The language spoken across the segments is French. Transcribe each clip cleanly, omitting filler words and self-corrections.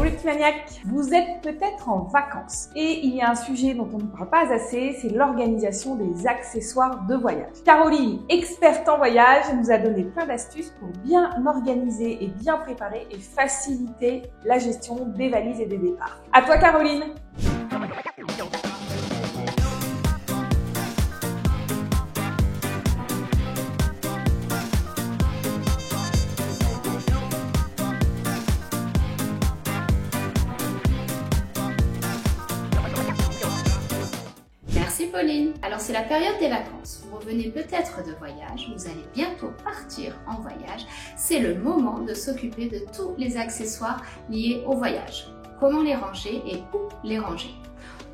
les petits maniaques, vous êtes peut-être en vacances et il y a un sujet dont on ne parle pas assez, c'est l'organisation des accessoires de voyage. Caroline, experte en voyage, nous a donné plein d'astuces pour bien organiser et bien préparer et faciliter la gestion des valises et des départs. À toi Caroline! Merci Pauline. Alors c'est la période des vacances. Vous revenez peut-être de voyage, vous allez bientôt partir en voyage. C'est le moment de s'occuper de tous les accessoires liés au voyage. Comment les ranger et où les ranger?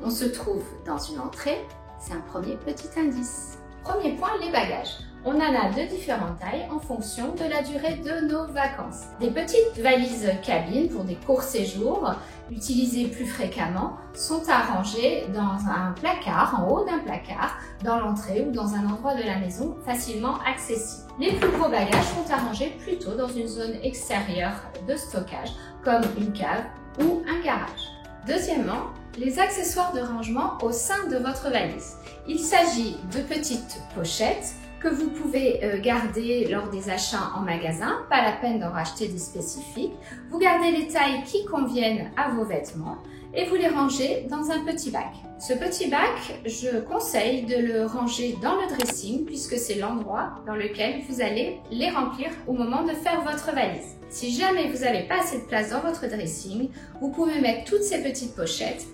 On se trouve dans une entrée, c'est un premier petit indice. Premier point, les bagages. On en a de différentes tailles en fonction de la durée de nos vacances. Des petites valises cabines pour des courts séjours, utilisées plus fréquemment, sont à ranger dans un placard, en haut d'un placard, dans l'entrée ou dans un endroit de la maison facilement accessible. Les plus gros bagages sont à ranger plutôt dans une zone extérieure de stockage, comme une cave ou un garage. Deuxièmement, les accessoires de rangement au sein de votre valise. Il s'agit de petites pochettes que vous pouvez garder lors des achats en magasin, pas la peine d'en racheter des spécifiques. Vous gardez les tailles qui conviennent à vos vêtements et vous les rangez dans un petit bac. Ce petit bac, je conseille de le ranger dans le dressing puisque c'est l'endroit dans lequel vous allez les remplir au moment de faire votre valise. Si jamais vous n'avez pas assez de place dans votre dressing, vous pouvez mettre toutes ces petites pochettes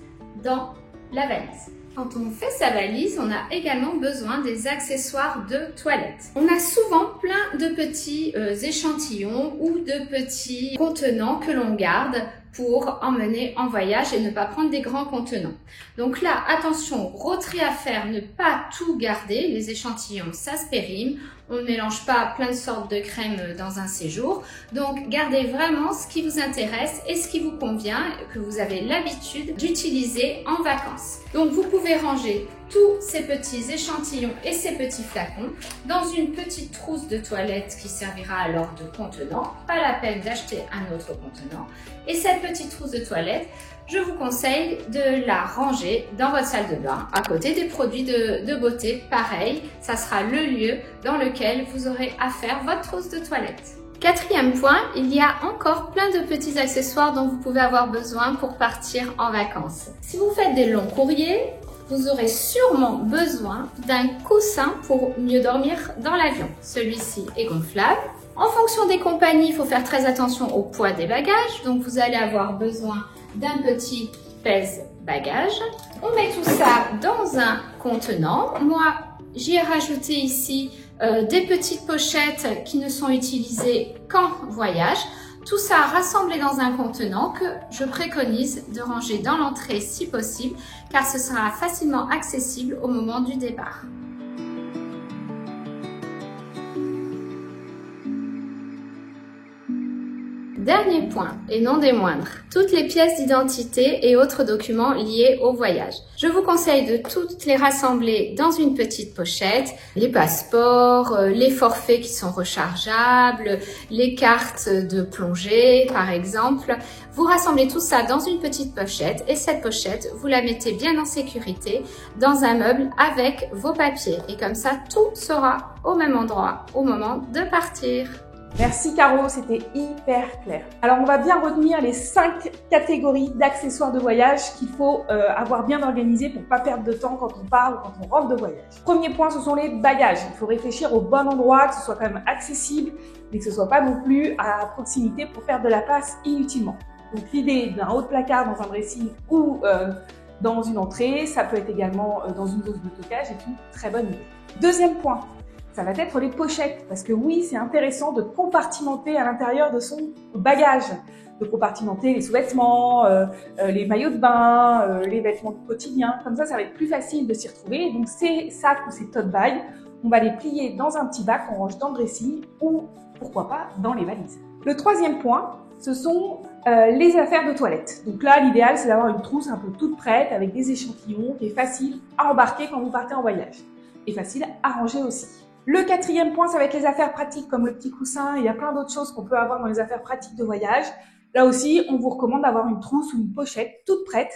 dans la valise. Quand on fait sa valise, on a également besoin des accessoires de toilette. On a souvent plein de petits échantillons ou de petits contenants que l'on garde pour emmener en voyage et ne pas prendre des grands contenants. Donc là, attention, gros tri à faire, ne pas tout garder. Les échantillons, ça se périme. On ne mélange pas plein de sortes de crèmes dans un séjour. Donc, gardez vraiment ce qui vous intéresse et ce qui vous convient, que vous avez l'habitude d'utiliser en vacances. Donc, vous pouvez ranger tous ces petits échantillons et ces petits flacons dans une petite trousse de toilette qui servira alors de contenant. Pas la peine d'acheter un autre contenant. Et cette petite trousse de toilette, je vous conseille de la ranger dans votre salle de bain, à côté des produits de beauté. Pareil, ça sera le lieu dans lequel vous aurez à faire votre trousse de toilette. Quatrième point, il y a encore plein de petits accessoires dont vous pouvez avoir besoin pour partir en vacances. Si vous faites des longs courriers, vous aurez sûrement besoin d'un coussin pour mieux dormir dans l'avion. Celui-ci est gonflable. En fonction des compagnies, il faut faire très attention au poids des bagages. Donc, vous allez avoir besoin d'un petit pèse-bagages. On met tout ça dans un contenant. Moi, j'y ai rajouté ici des petites pochettes qui ne sont utilisées qu'en voyage. Tout ça rassemblé dans un contenant que je préconise de ranger dans l'entrée si possible, car ce sera facilement accessible au moment du départ. Dernier point, et non des moindres, toutes les pièces d'identité et autres documents liés au voyage. Je vous conseille de toutes les rassembler dans une petite pochette. Les passeports, les forfaits qui sont rechargeables, les cartes de plongée par exemple. Vous rassemblez tout ça dans une petite pochette et cette pochette, vous la mettez bien en sécurité dans un meuble avec vos papiers. Et comme ça, tout sera au même endroit au moment de partir. Merci Caro, c'était hyper clair. Alors on va bien retenir les 5 catégories d'accessoires de voyage qu'il faut avoir bien organisés pour pas perdre de temps quand on part ou quand on rentre de voyage. Premier point, ce sont les bagages. Il faut réfléchir au bon endroit, que ce soit quand même accessible, mais que ce soit pas non plus à proximité pour faire de la place inutilement. Donc l'idée d'un haut de placard dans un dressing ou dans une entrée, ça peut être également dans une zone de stockage, est une très bonne idée. Deuxième point, ça va être les pochettes, parce que oui, c'est intéressant de compartimenter à l'intérieur de son bagage, de compartimenter les sous-vêtements, les maillots de bain, les vêtements quotidiens. Comme ça va être plus facile de s'y retrouver. Donc ces sacs ou ces tote bags, on va les plier dans un petit bac, on range dans le dressing ou pourquoi pas dans les valises. Le troisième point, ce sont les affaires de toilette. Donc là, l'idéal, c'est d'avoir une trousse un peu toute prête avec des échantillons qui est facile à embarquer quand vous partez en voyage et facile à ranger aussi. Le quatrième point, ça va être les affaires pratiques comme le petit coussin. Il y a plein d'autres choses qu'on peut avoir dans les affaires pratiques de voyage. Là aussi, on vous recommande d'avoir une trousse ou une pochette toute prête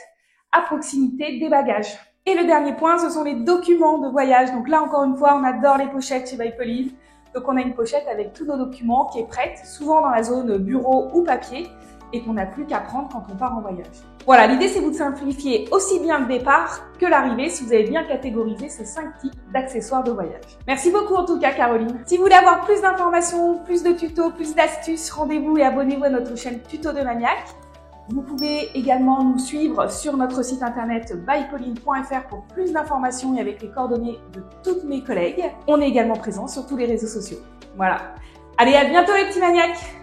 à proximité des bagages. Et le dernier point, ce sont les documents de voyage. Donc là, encore une fois, on adore les pochettes chez By Pauline. Donc on a une pochette avec tous nos documents qui est prête, souvent dans la zone bureau ou papier, et qu'on n'a plus qu'à prendre quand on part en voyage. Voilà, l'idée c'est de vous simplifier aussi bien le départ que l'arrivée si vous avez bien catégorisé ces 5 types d'accessoires de voyage. Merci beaucoup en tout cas Caroline. Si vous voulez avoir plus d'informations, plus de tutos, plus d'astuces, rendez-vous et abonnez-vous à notre chaîne Tuto de Maniaque. Vous pouvez également nous suivre sur notre site internet bypauline.fr pour plus d'informations et avec les coordonnées de toutes mes collègues. On est également présent sur tous les réseaux sociaux. Voilà. Allez, à bientôt les petits maniaques!